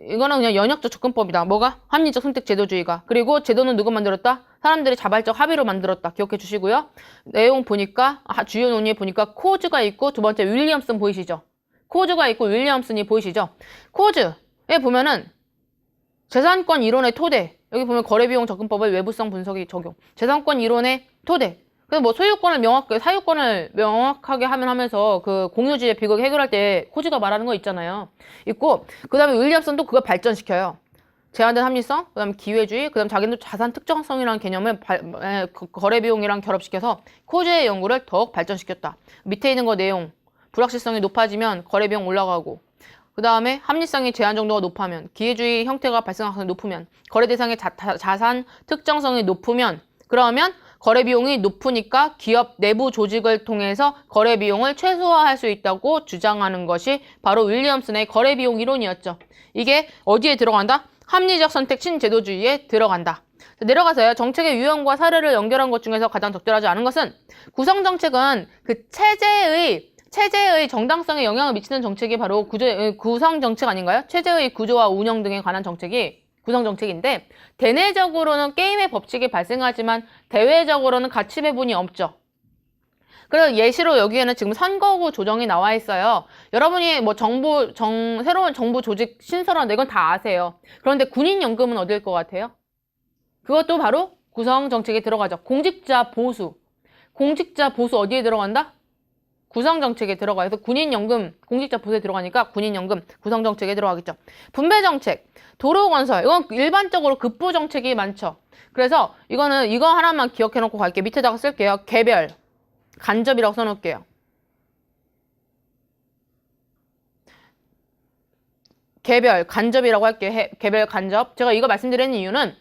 이거는 그냥 연역적 접근법이다. 뭐가? 합리적 선택 제도주의가. 그리고 제도는 누가 만들었다? 사람들이 자발적 합의로 만들었다. 기억해 주시고요. 내용 보니까, 주요 논의에 보니까 코즈가 있고, 두 번째 윌리엄슨 보이시죠? 코즈가 있고 윌리엄슨이 보이시죠? 코즈에 보면은 재산권 이론의 토대. 여기 보면 거래비용 접근법의 외부성 분석이 적용. 재산권 이론의 토대. 그래서 뭐 사유권을 명확하게 하면서 그 공유주의 비극 해결할 때 코즈가 말하는 거 있잖아요. 있고, 그 다음에 윌리엄슨도 그걸 발전시켜요. 제한된 합리성, 그 다음에 기회주의, 그 다음에 자기도 자산 특정성이라는 개념을 거래비용이랑 결합시켜서 코즈의 연구를 더욱 발전시켰다. 밑에 있는 거 내용, 불확실성이 높아지면 거래비용 올라가고, 그 다음에 합리성이 제한 정도가 높으면, 기회주의 형태가 발생할 가능성이 높으면, 거래 대상의 자산 특정성이 높으면, 그러면 거래 비용이 높으니까 기업 내부 조직을 통해서 거래 비용을 최소화할 수 있다고 주장하는 것이 바로 윌리엄슨의 거래 비용 이론이었죠. 이게 어디에 들어간다? 합리적 선택 신제도주의에 들어간다. 내려가서요. 정책의 유형과 사례를 연결한 것 중에서 가장 적절하지 않은 것은 구성정책은 그 체제의 정당성에 영향을 미치는 정책이 바로 구성정책 아닌가요? 체제의 구조와 운영 등에 관한 정책이 구성정책인데, 대내적으로는 게임의 법칙이 발생하지만 대외적으로는 가치 배분이 없죠. 그래서 예시로 여기에는 지금 선거구 조정이 나와 있어요. 여러분이 뭐 새로운 정부 조직 신설하는데 이건 다 아세요. 그런데 군인연금은 어딜 것 같아요? 그것도 바로 구성정책에 들어가죠. 공직자 보수 어디에 들어간다? 구성정책에 들어가요. 그래서 군인연금, 공직자 보수에 들어가니까 군인연금, 구성정책에 들어가겠죠. 분배정책, 도로건설, 이건 일반적으로 급부정책이 많죠. 그래서 이거 하나만 기억해놓고 갈게요. 밑에다가 쓸게요. 개별, 간접이라고 써놓을게요. 개별, 간접이라고 할게요. 개별, 간접. 제가 이거 말씀드리는 이유는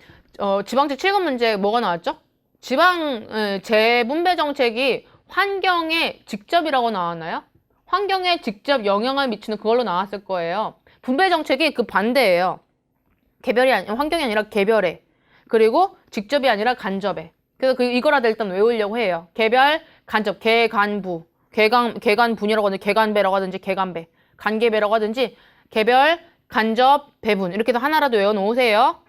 지방채 7급 문제에 뭐가 나왔죠? 재분배 정책이 환경에 직접이라고 나왔나요? 환경에 직접 영향을 미치는 그걸로 나왔을 거예요. 분배 정책이 그 반대예요. 환경이 아니라 개별에. 그리고 직접이 아니라 간접에. 그래서 이거라도 일단 외우려고 해요. 개별, 간접, 개간부. 개간분이라고 하든지, 개간배라고 하든지, 개간배. 간개배라고 하든지, 개별, 간접, 배분. 이렇게 해서 하나라도 외워놓으세요.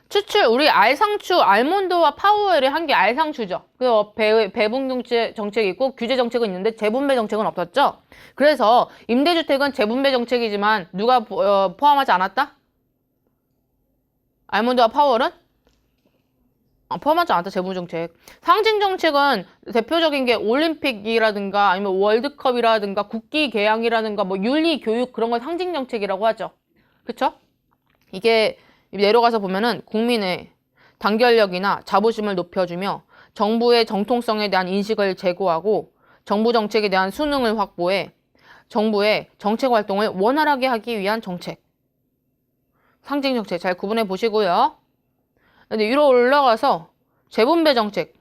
추출, 우리 알상추, 알몬드와 파우엘이 한 게 알상추죠. 그래서 배분 정책이 있고 규제 정책은 있는데 재분배 정책은 없었죠. 그래서 임대주택은 재분배 정책이지만 누가 포함하지 않았다? 알몬드와 파우엘은? 포함하지 않았다, 재분배 정책. 상징 정책은 대표적인 게 올림픽이라든가 아니면 월드컵이라든가 국기 개양이라든가 뭐 윤리 교육 그런 걸 상징 정책이라고 하죠. 그쵸? 이게 내려가서 보면은 국민의 단결력이나 자부심을 높여주며 정부의 정통성에 대한 인식을 제고하고 정부 정책에 대한 수능을 확보해 정부의 정책 활동을 원활하게 하기 위한 정책. 상징 정책 잘 구분해 보시고요. 근데 위로 올라가서 재분배 정책.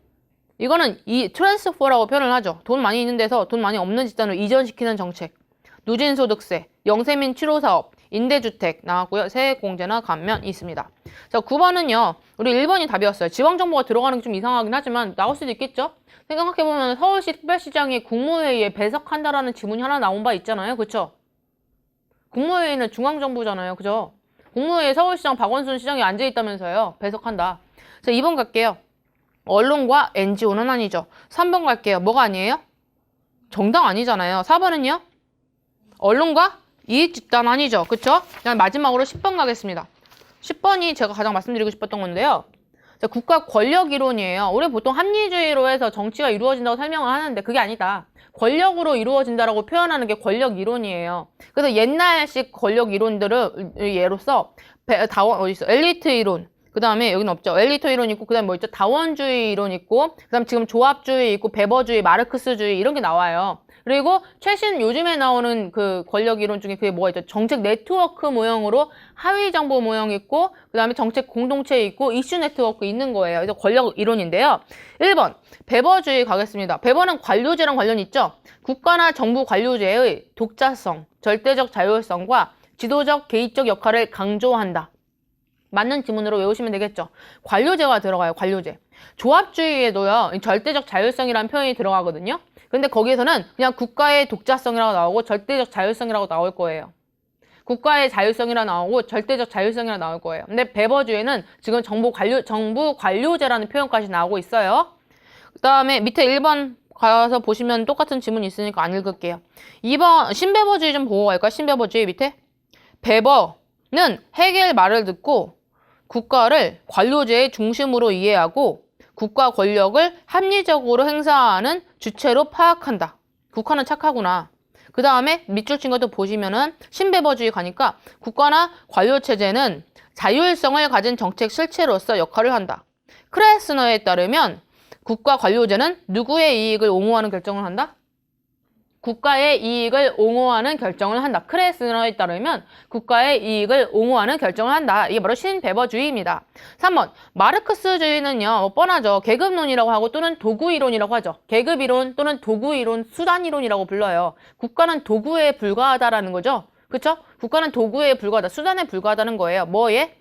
이거는 트랜스퍼라고 표현을 하죠. 돈 많이 있는 데서 돈 많이 없는 집단으로 이전시키는 정책. 누진소득세, 영세민 치료사업, 임대주택 나왔고요. 세액공제나 감면 있습니다. 자, 9번은요. 우리 1번이 답이었어요. 지방정보가 들어가는 게 좀 이상하긴 하지만 나올 수도 있겠죠? 생각해보면 서울시 특별시장이 국무회의에 배석한다라는 지문이 하나 나온 바 있잖아요. 그쵸? 국무회의는 중앙정부잖아요. 그죠? 국무회의에 서울시장 박원순 시장이 앉아있다면서요. 배석한다. 자, 2번 갈게요. 언론과 NGO는 아니죠. 3번 갈게요. 뭐가 아니에요? 정당 아니잖아요. 4번은요? 언론과 이익집단 아니죠. 그쵸? 그냥 마지막으로 10번 가겠습니다. 10번이 제가 가장 말씀드리고 싶었던 건데요. 자, 국가 권력 이론이에요. 우리 보통 합리주의로 해서 정치가 이루어진다고 설명을 하는데 그게 아니다. 권력으로 이루어진다라고 표현하는 게 권력 이론이에요. 그래서 옛날식 권력 이론들을 예로서 어디 있어? 엘리트 이론, 그 다음에 여기는 없죠. 엘리트 이론 있고, 그 다음에 뭐 있죠? 다원주의 이론 있고, 그 다음에 지금 조합주의 있고, 베버주의, 마르크스주의 이런 게 나와요. 그리고 최신 요즘에 나오는 그 권력 이론 중에 그게 뭐가 있죠? 정책 네트워크 모형으로 하위 정보 모형 있고, 그 다음에 정책 공동체 있고, 이슈 네트워크 있는 거예요. 그래서 권력 이론인데요. 1번, 베버주의 가겠습니다. 베버는 관료제랑 관련이 있죠? 국가나 정부 관료제의 독자성, 절대적 자율성과 지도적, 개입적 역할을 강조한다. 맞는 지문으로 외우시면 되겠죠. 관료제가 들어가요. 관료제. 조합주의에도요. 절대적 자율성이라는 표현이 들어가거든요. 근데 거기에서는 그냥 국가의 독자성이라고 나오고 절대적 자율성이라고 나올 거예요. 국가의 자율성이라 나오고 절대적 자율성이라 나올 거예요. 근데 베버주의는 지금 정부 관료제라는 표현까지 나오고 있어요. 그 다음에 밑에 1번 가서 보시면 똑같은 지문이 있으니까 안 읽을게요. 2번 신베버주의 좀 보고 갈까요? 신베버주의 밑에. 베버는 헤겔 말을 듣고 국가를 관료제의 중심으로 이해하고 국가 권력을 합리적으로 행사하는 주체로 파악한다. 국가는 착하구나. 그 다음에 밑줄 친 것도 보시면은 신베버주의 가니까 국가나 관료체제는 자율성을 가진 정책 실체로서 역할을 한다. 크레스너에 따르면 국가 관료제는 누구의 이익을 옹호하는 결정을 한다? 국가의 이익을 옹호하는 결정을 한다. 크레스너에 따르면 국가의 이익을 옹호하는 결정을 한다. 이게 바로 신베버주의입니다. 3번 마르크스주의는요. 뻔하죠. 계급론이라고 하고 또는 도구이론이라고 하죠. 계급이론 또는 도구이론, 수단이론이라고 불러요. 국가는 도구에 불과하다라는 거죠. 그쵸? 국가는 도구에 불과하다. 수단에 불과하다는 거예요. 뭐에?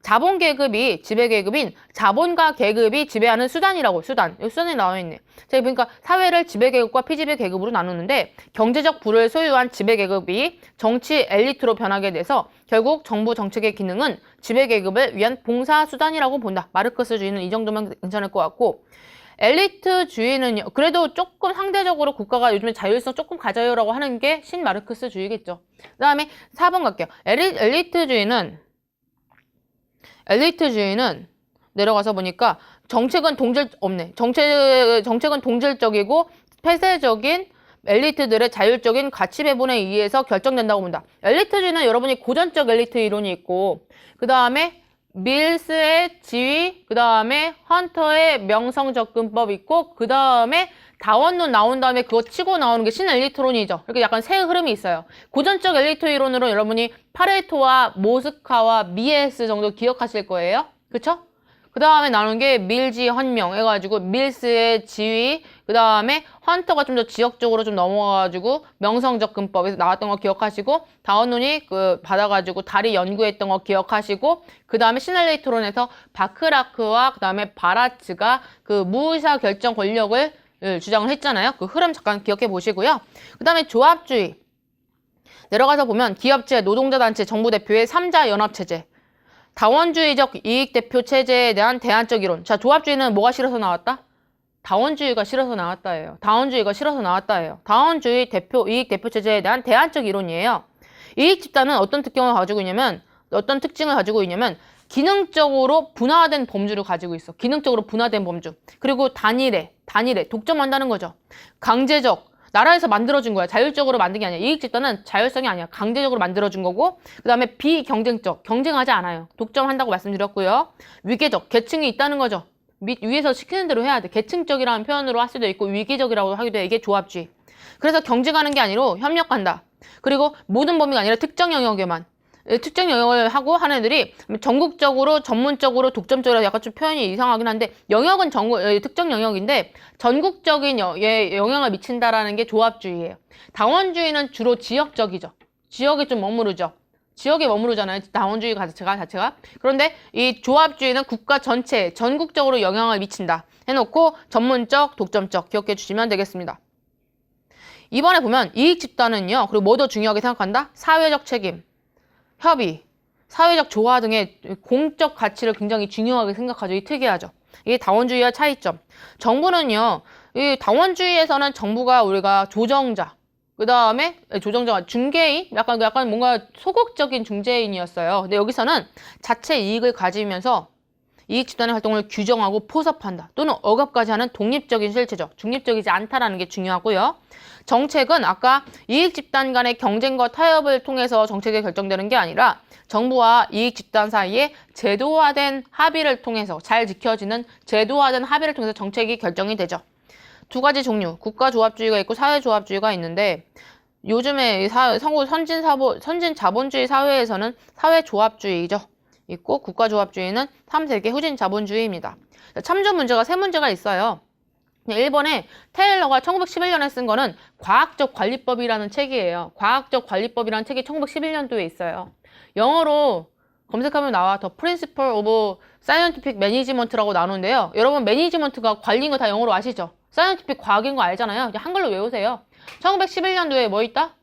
자본계급이 지배계급인 자본가 계급이 지배하는 수단이라고. 수단. 여기 수단에 나와있네. 자, 그러니까 사회를 지배계급과 피지배계급으로 나누는데 경제적 부를 소유한 지배계급이 정치 엘리트로 변하게 돼서 결국 정부 정책의 기능은 지배계급을 위한 봉사수단이라고 본다. 마르크스주의는 이 정도면 괜찮을 것 같고, 엘리트주의는요. 그래도 조금 상대적으로 국가가 요즘에 자율성 조금 가져요라고 하는 게 신마르크스주의겠죠. 그 다음에 4번 갈게요. 엘리트주의는 내려가서 보니까 정책은 정책은 동질적이고 폐쇄적인 엘리트들의 자율적인 가치 배분에 의해서 결정된다고 본다. 엘리트주의는 여러분이 고전적 엘리트 이론이 있고, 그 다음에 밀스의 지위, 그 다음에 헌터의 명성 접근법 있고, 그 다음에 다원론 나온 다음에 그거 치고 나오는 게 신엘리트론이죠. 이렇게 약간 세 흐름이 있어요. 고전적 엘리트 이론으로 여러분이 파레토와 모스카와 미에스 정도 기억하실 거예요. 그쵸? 그 다음에 나오는 게 밀지 헌명 해가지고 밀스의 지위, 그 다음에 헌터가 좀 더 지역적으로 좀 넘어가가지고 명성접근법에서 나왔던 거 기억하시고, 다원론이 받아가지고 다리 연구했던 거 기억하시고, 그 다음에 신엘리트론에서 바크라크와 그 다음에 바라츠가 그 무의사 결정 권력을 주장을 했잖아요. 그 흐름 잠깐 기억해 보시고요. 그 다음에 조합주의. 내려가서 보면 기업체, 노동자단체, 정부대표의 3자 연합체제. 다원주의적 이익대표 체제에 대한 대안적 이론. 자, 조합주의는 뭐가 싫어서 나왔다? 다원주의가 싫어서 나왔다예요. 다원주의가 싫어서 나왔다예요. 다원주의 이익대표 체제에 대한 대안적 이론이에요. 이익집단은 어떤 특징을 가지고 있냐면 기능적으로 분화된 범주를 가지고 있어. 기능적으로 분화된 범주. 그리고 단일해, 독점한다는 거죠. 강제적, 나라에서 만들어준 거야. 자율적으로 만든 게 아니야. 이익집단은 자율성이 아니야. 강제적으로 만들어준 거고, 그 다음에 비경쟁적, 경쟁하지 않아요. 독점한다고 말씀드렸고요. 위계적, 계층이 있다는 거죠. 위에서 시키는 대로 해야 돼. 계층적이라는 표현으로 할 수도 있고 위계적이라고 하기도 해. 이게 조합주의. 그래서 경쟁하는 게 아니라 협력한다. 그리고 모든 범위가 아니라 특정 영역에만. 특정 영역을 하고 하는 애들이 전국적으로, 전문적으로, 독점적으로 약간 좀 표현이 이상하긴 한데, 영역은 특정 영역인데 전국적인 영향을 미친다라는 게 조합주의예요. 다원주의는 주로 지역적이죠. 지역에 좀 머무르죠. 지역에 머무르잖아요. 다원주의 자체가. 그런데 이 조합주의는 국가 전체에 전국적으로 영향을 미친다. 해놓고 전문적, 독점적 기억해 주시면 되겠습니다. 이번에 보면 이익집단은요. 그리고 뭐 더 중요하게 생각한다? 사회적 책임, 협의, 사회적 조화 등의 공적 가치를 굉장히 중요하게 생각하죠. 이 특이하죠. 이게 다원주의와 차이점. 정부는요. 이 다원주의에서는 정부가 우리가 조정자, 그 다음에 조정자가 중개인, 약간 뭔가 소극적인 중재인이었어요. 근데 여기서는 자체 이익을 가지면서 이익 집단의 활동을 규정하고 포섭한다 또는 억압까지 하는 독립적인 실체죠. 중립적이지 않다라는 게 중요하고요. 정책은 아까 이익 집단 간의 경쟁과 타협을 통해서 정책이 결정되는 게 아니라 정부와 이익 집단 사이에 제도화된 합의를 통해서 잘 지켜지는 제도화된 합의를 통해서 정책이 결정이 되죠. 두 가지 종류, 국가조합주의가 있고 사회조합주의가 있는데 요즘에 선진 자본주의 사회에서는 사회조합주의죠. 있고 국가조합주의는 3세계 후진 자본주의입니다. 참조 문제가 3문제가 있어요. 일본의 테일러가 1911년에 쓴 거는 과학적 관리법이라는 책이에요. 과학적 관리법이라는 책이 1911년도에 있어요. 영어로 검색하면 나와. The Principle of Scientific Management라고 나오는데요. 여러분 매니지먼트가 관리인 거 다 영어로 아시죠? 사이언티픽 과학인 거 알잖아요. 한글로 외우세요. 1911년도에 뭐 있다?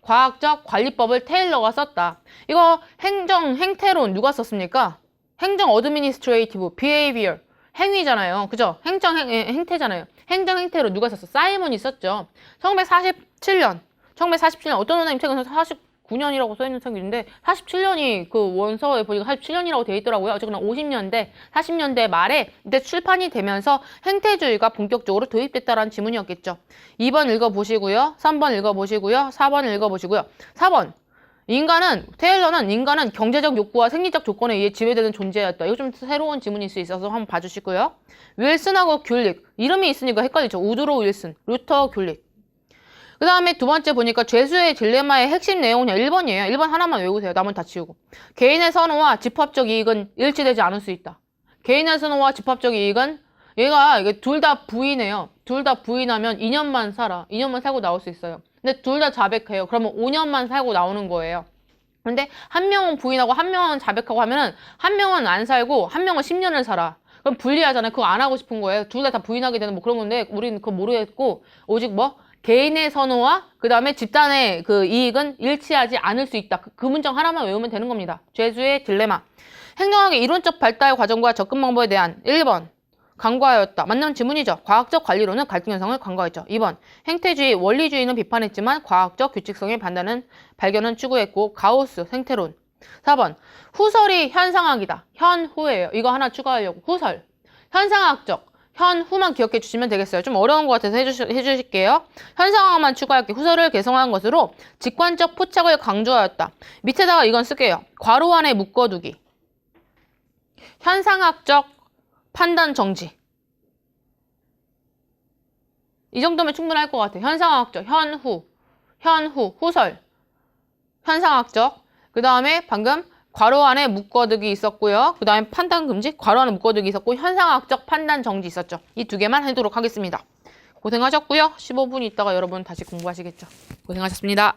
과학적 관리법을 테일러가 썼다. 이거 행정 행태론 누가 썼습니까? 행정 어드미니스트레이티브 비헤이비어 행위잖아요. 그죠? 행태잖아요. 행정 행태론 누가 썼어? 사이먼이 썼죠. 1947년 어떤 원장님 책에서 49년이라고 써있는 책인데 47년이 그 원서에 보니까 47년이라고 되어 있더라고요. 어쨌거나 50년대, 40년대 말에 이때 출판이 되면서 행태주의가 본격적으로 도입됐다라는 지문이었겠죠. 2번 읽어보시고요. 3번 읽어보시고요. 4번 읽어보시고요. 4번 테일러는 인간은 경제적 욕구와 생리적 조건에 의해 지배되는 존재였다. 이거 좀 새로운 지문일 수 있어서 한번 봐주시고요. 윌슨하고 귤릭 이름이 있으니까 헷갈리죠. 우드로 윌슨, 루터 귤릭. 그 다음에 두 번째 보니까 죄수의 딜레마의 핵심 내용은 1번이에요. 1번 하나만 외우세요. 나머지 다 지우고. 개인의 선호와 집합적 이익은 일치되지 않을 수 있다. 개인의 선호와 집합적 이익은 이게 둘 다 부인해요. 둘 다 부인하면 2년만 살아. 2년만 살고 나올 수 있어요. 근데 둘 다 자백해요. 그러면 5년만 살고 나오는 거예요. 근데 한 명은 부인하고 한 명은 자백하고 하면은 한 명은 안 살고 한 명은 10년을 살아. 그럼 불리하잖아요. 그거 안 하고 싶은 거예요. 둘 다 부인하게 되는 뭐 그런 건데 우리는 그거 모르겠고 오직 개인의 선호와 그 다음에 집단의 그 이익은 일치하지 않을 수 있다. 그 문장 하나만 외우면 되는 겁니다. 죄수의 딜레마. 행정학의 이론적 발달 과정과 접근 방법에 대한 1번 간과하였다. 맞는 지문이죠. 과학적 관리론은 갈등 현상을 간과했죠. 2번 행태주의, 원리주의는 비판했지만 과학적 규칙성의 발견은 추구했고 가우스, 생태론. 4번 후설이 현상학이다. 현후예요. 이거 하나 추가하려고. 후설. 현상학적. 현후만 기억해 주시면 되겠어요. 좀 어려운 것 같아서 해주실게요. 현상학만 추가할게요. 후설을 개성한 것으로 직관적 포착을 강조하였다. 밑에다가 이건 쓸게요. 괄호 안에 묶어두기. 현상학적 판단 정지. 이 정도면 충분할 것 같아요. 현상학적, 현후, 후설. 현상학적. 그 다음에 방금 괄호 안에 묶어두기 있었고요. 그 다음에 판단 금지, 괄호 안에 묶어두기 있었고 현상학적 판단 정지 있었죠. 이 두 개만 하도록 하겠습니다. 고생하셨고요. 15분 있다가 여러분 다시 공부하시겠죠. 고생하셨습니다.